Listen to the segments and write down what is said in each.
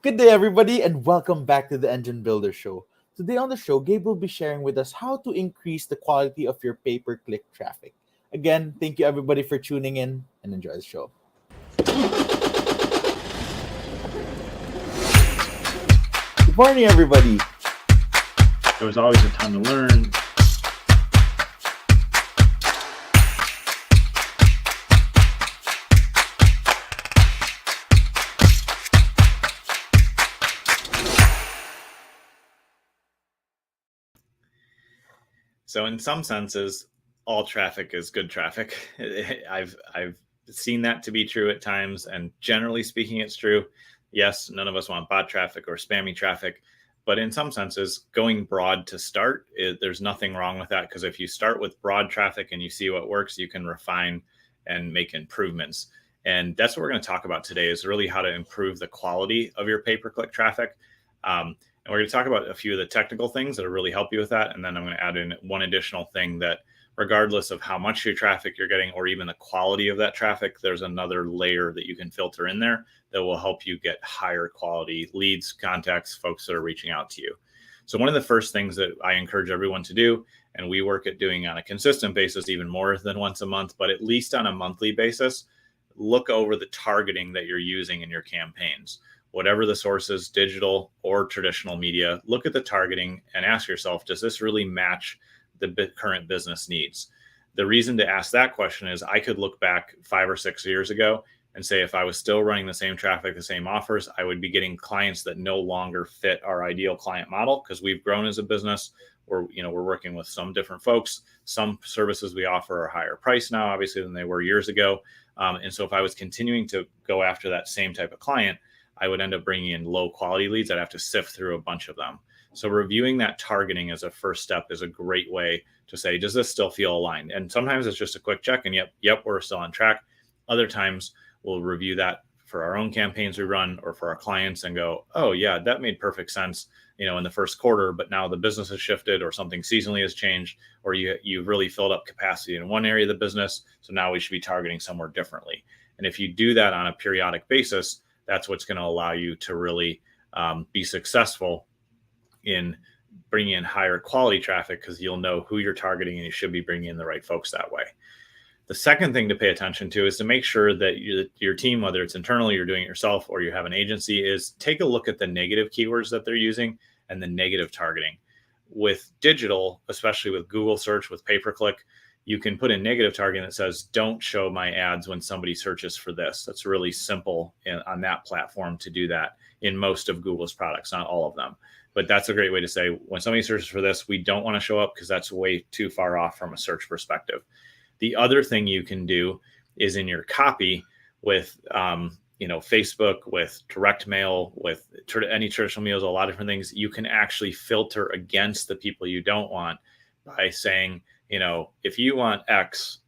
Good day, everybody, and welcome back to the Engine Builder Show. Today on the show, Gabe will be sharing with us how to increase the quality of your pay-per-click traffic. Again, thank you everybody for tuning in and enjoy the show. Good morning, everybody. There was always a ton to learn. So in some senses, all traffic is good traffic. I've seen that to be true at times, and generally speaking, it's true. Yes, none of us want bot traffic or spammy traffic, but in some senses, going broad to start, there's nothing wrong with that, because if you start with broad traffic and you see what works, you can refine and make improvements. And that's what we're going to talk about today, is really how to improve the quality of your pay-per-click traffic. And we're going to talk about a few of the technical things that will really help you with that. And then I'm going to add in one additional thing that, regardless of how much your traffic you're getting or even the quality of that traffic, there's another layer that you can filter in there that will help you get higher quality leads, contacts, folks that are reaching out to you. So one of the first things that I encourage everyone to do, and we work at doing on a consistent basis, even more than once a month, but at least on a monthly basis, look over the targeting that you're using in your campaigns. Whatever the source is, digital or traditional media, look at the targeting and ask yourself, does this really match the current business needs? The reason to ask that question is I could look back 5 or 6 years ago and say, if I was still running the same traffic, the same offers, I would be getting clients that no longer fit our ideal client model, because we've grown as a business. We're working with some different folks. Some services we offer are higher price now, obviously, than they were years ago. And so if I was continuing to go after that same type of client, I would end up bringing in low quality leads. I'd have to sift through a bunch of them. So reviewing that targeting as a first step is a great way to say, does this still feel aligned? And sometimes it's just a quick check and yep, we're still on track. Other times we'll review that for our own campaigns we run or for our clients and go, oh yeah, that made perfect sense, in the first quarter, but now the business has shifted or something seasonally has changed, or you've really filled up capacity in one area of the business. So now we should be targeting somewhere differently. And if you do that on a periodic basis, that's what's going to allow you to really be successful in bringing in higher quality traffic, because you'll know who you're targeting and you should be bringing in the right folks that way. The second thing to pay attention to is to make sure that your team, whether it's internally, you're doing it yourself, or you have an agency, is take a look at the negative keywords that they're using and the negative targeting. With digital, especially with Google search, with pay-per-click, you can put in negative targeting that says, don't show my ads when somebody searches for this. That's really simple on that platform to do that in most of Google's products, not all of them. But that's a great way to say, when somebody searches for this, we don't want to show up because that's way too far off from a search perspective. The other thing you can do is in your copy with, Facebook, with direct mail, with any traditional mails, a lot of different things, you can actually filter against the people you don't want by saying, if you want X,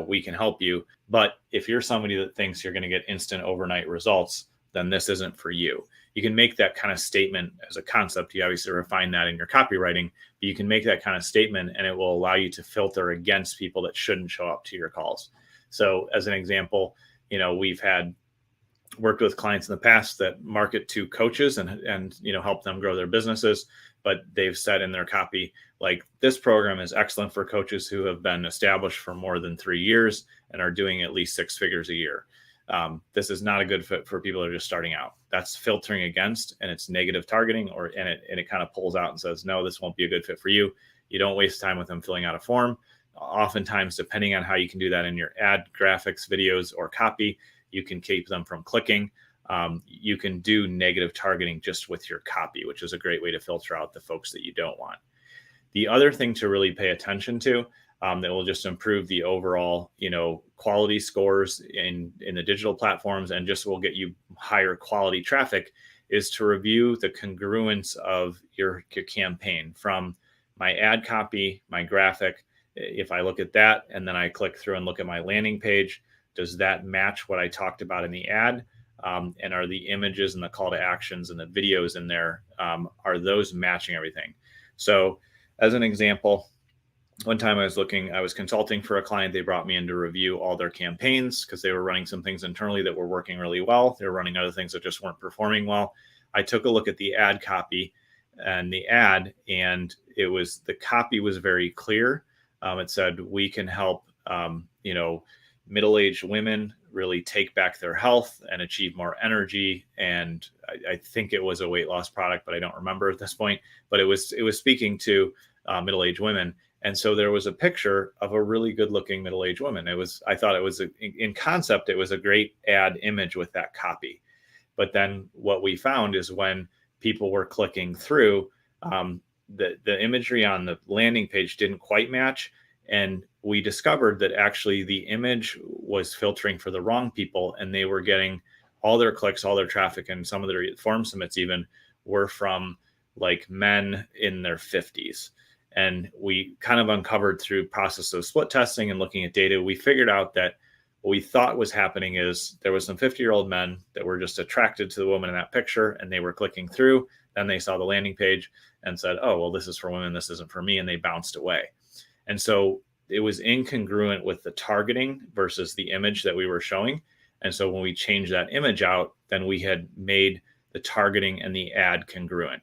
we can help you. But if you're somebody that thinks you're going to get instant overnight results, then this isn't for you. You can make that kind of statement as a concept. You obviously refine that in your copywriting, but you can make that kind of statement and it will allow you to filter against people that shouldn't show up to your calls. So as an example, we've worked with clients in the past that market to coaches and help them grow their businesses, but they've said in their copy, like, this program is excellent for coaches who have been established for more than 3 years and are doing at least 6 figures a year. This is not a good fit for people that are just starting out. That's filtering against, and it's negative targeting, and it kind of pulls out and says, no, this won't be a good fit for you. You don't waste time with them filling out a form. Oftentimes, depending on how you can do that in your ad, graphics, videos, or copy, you can keep them from clicking. You can do negative targeting just with your copy, which is a great way to filter out the folks that you don't want. The other thing to really pay attention to that will just improve the overall, quality scores in the digital platforms and just will get you higher quality traffic is to review the congruence of your campaign from my ad copy, my graphic. If I look at that and then I click through and look at my landing page, does that match what I talked about in the ad? And are the images and the call to actions and the videos in there, are those matching everything? So as an example, one time I was consulting for a client. They brought me in to review all their campaigns because they were running some things internally that were working really well. They were running other things that just weren't performing well. I took a look at the ad copy and the ad, and the copy was very clear. It said, we can help, middle-aged women really take back their health and achieve more energy. And I think it was a weight loss product, but I don't remember at this point. But it was speaking to middle-aged women. And so there was a picture of a really good-looking middle-aged woman. I thought it was in concept, it was a great ad image with that copy. But then what we found is when people were clicking through, the imagery on the landing page didn't quite match. And we discovered that actually the image was filtering for the wrong people, and they were getting all their clicks, all their traffic, and some of their form submits even were from like men in their 50s. And we kind of uncovered through process of split testing and looking at data, we figured out that what we thought was happening is there was some 50-year-old men that were just attracted to the woman in that picture, and they were clicking through. Then they saw the landing page and said, oh, well, this is for women, this isn't for me. And they bounced away. And so it was incongruent with the targeting versus the image that we were showing. And so when we changed that image out, then we had made the targeting and the ad congruent.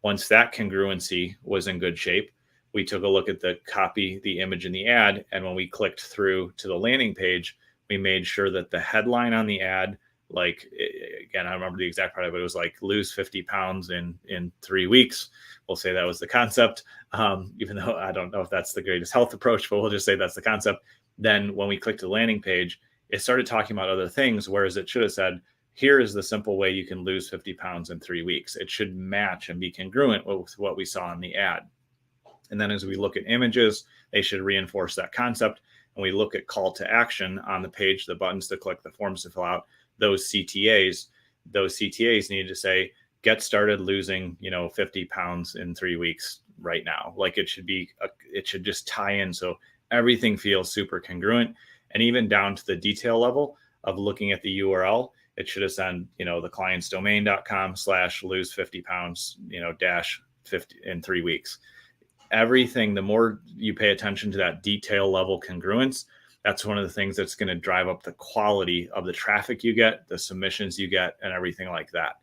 Once that congruency was in good shape, we took a look at the copy, the image, and the ad. And when we clicked through to the landing page, we made sure that the headline on the ad, like, again, I remember the exact part of it, it was like lose 50 pounds in 3 weeks. We'll say that was the concept, even though I don't know if that's the greatest health approach, but we'll just say that's the concept. Then when we clicked the landing page, it started talking about other things, whereas it should have said, here is the simple way you can lose 50 pounds in 3 weeks. It should match and be congruent with what we saw in the ad. And then as we look at images, they should reinforce that concept. And we look at call to action on the page, the buttons to click, the forms to fill out, those CTAs need to say, get started losing, 50 pounds in 3 weeks right now. Like it should just tie in. So everything feels super congruent. And even down to the detail level of looking at the URL, it should have said, theclientsdomain.com/lose 50 pounds, dash 50 in 3 weeks. Everything, the more you pay attention to that detail level congruence, that's one of the things that's going to drive up the quality of the traffic you get, the submissions you get, and everything like that.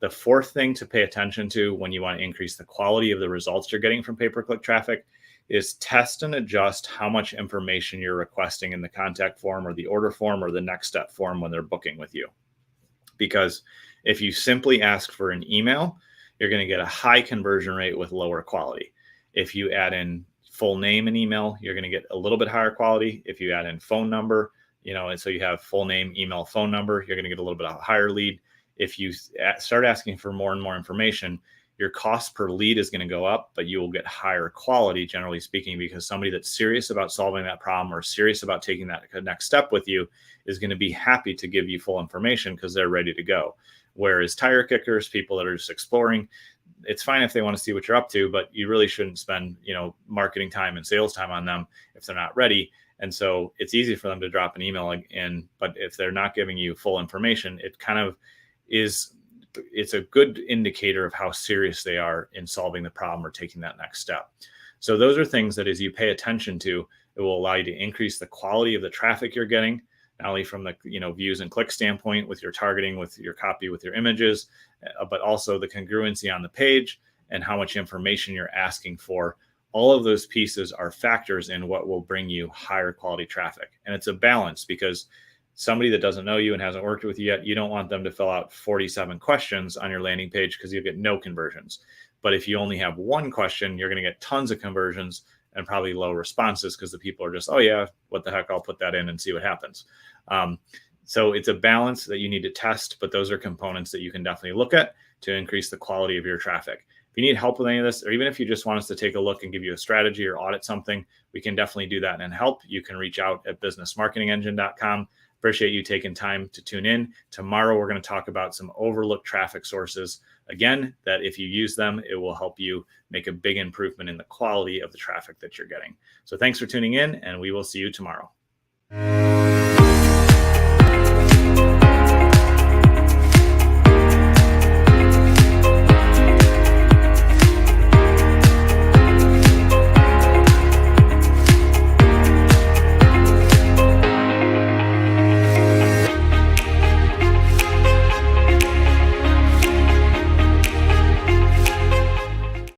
The fourth thing to pay attention to when you want to increase the quality of the results you're getting from pay-per-click traffic is test and adjust how much information you're requesting in the contact form or the order form or the next step form when they're booking with you. Because if you simply ask for an email, you're going to get a high conversion rate with lower quality. If you add in full name and email, you're going to get a little bit higher quality. If you add in phone number, and so you have full name, email, phone number, you're going to get a little bit of a higher lead. If you start asking for more and more information, your cost per lead is going to go up, but you will get higher quality, generally speaking, because somebody that's serious about solving that problem or serious about taking that next step with you is going to be happy to give you full information because they're ready to go. Whereas tire kickers, people that are just exploring, it's fine if they want to see what you're up to, but you really shouldn't spend, marketing time and sales time on them if they're not ready. And so it's easy for them to drop an email in, but if they're not giving you full information, it kind of it's a good indicator of how serious they are in solving the problem or taking that next step. So those are things that as you pay attention to, it will allow you to increase the quality of the traffic you're getting, not only from the views and click standpoint with your targeting, with your copy, with your images, but also the congruency on the page and how much information you're asking for. All of those pieces are factors in what will bring you higher quality traffic. And it's a balance because somebody that doesn't know you and hasn't worked with you yet, you don't want them to fill out 47 questions on your landing page because you'll get no conversions. But if you only have one question, you're going to get tons of conversions and probably low responses because the people are just, oh yeah, what the heck, I'll put that in and see what happens. So it's a balance that you need to test, but those are components that you can definitely look at to increase the quality of your traffic. If you need help with any of this, or even if you just want us to take a look and give you a strategy or audit something, we can definitely do that and help. You can reach out at businessmarketingengine.com. Appreciate you taking time to tune in. Tomorrow, we're going to talk about some overlooked traffic sources. Again, that if you use them, it will help you make a big improvement in the quality of the traffic that you're getting. So thanks for tuning in, and we will see you tomorrow.